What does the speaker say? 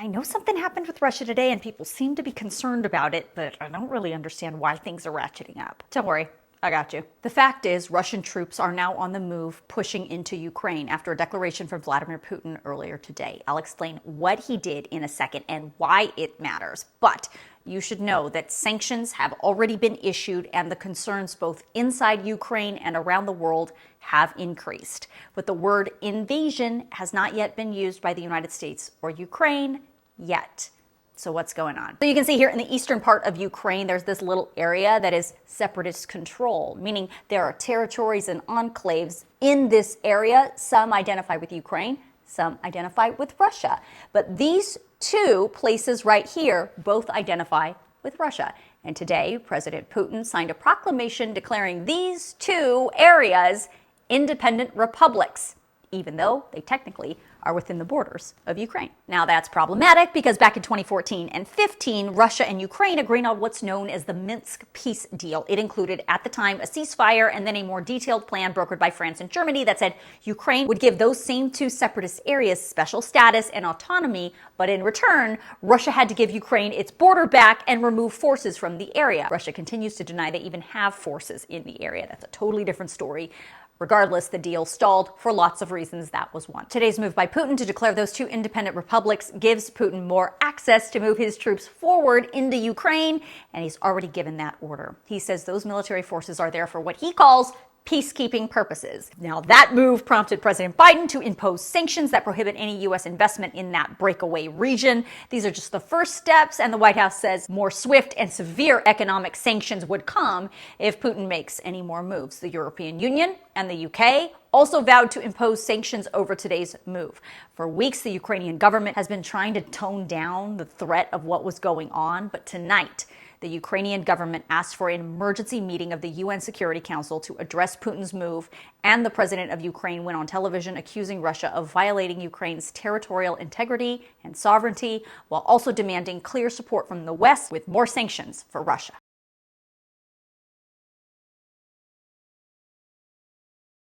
I know something happened with Russia today and people seem to be concerned about it, but I don't really understand why things are ratcheting up. Don't worry, I got you. The fact is, Russian troops are now on the move, pushing into Ukraine after a declaration from Vladimir Putin earlier today. I'll explain what he did in a second and why it matters. But you should know that sanctions have already been issued and the concerns both inside Ukraine and around the world have increased. But the word invasion has not yet been used by the United States or Ukraine yet. So what's going on? So you can see here in the eastern part of Ukraine, there's this little area that is separatist control, meaning there are territories and enclaves in this area. Some identify with Ukraine, some identify with Russia. But these two places right here both identify with Russia. And today, President Putin signed a proclamation declaring these two areas independent republics, even though they technically are within the borders of Ukraine. Now that's problematic because back in 2014 and 15, Russia and Ukraine agreed on what's known as the Minsk peace deal. It included, at the time, a ceasefire and then a more detailed plan brokered by France and Germany that said Ukraine would give those same two separatist areas special status and autonomy, but in return, Russia had to give Ukraine its border back and remove forces from the area. Russia continues to deny they even have forces in the area. That's a totally different story. Regardless, the deal stalled for lots of reasons. That was one. Today's move by Putin to declare those two independent republics gives Putin more access to move his troops forward into Ukraine, and he's already given that order. He says those military forces are there for what he calls peacekeeping purposes. Now, that move prompted President Biden to impose sanctions that prohibit any U.S. investment in that breakaway region. These are just the first steps, and the White House says more swift and severe economic sanctions would come if Putin makes any more moves. The European Union and the UK also vowed to impose sanctions over today's move. For weeks, the Ukrainian government has been trying to tone down the threat of what was going on, but tonight, the Ukrainian government asked for an emergency meeting of the UN Security Council to address Putin's move, and the president of Ukraine went on television accusing Russia of violating Ukraine's territorial integrity and sovereignty, while also demanding clear support from the West with more sanctions for Russia.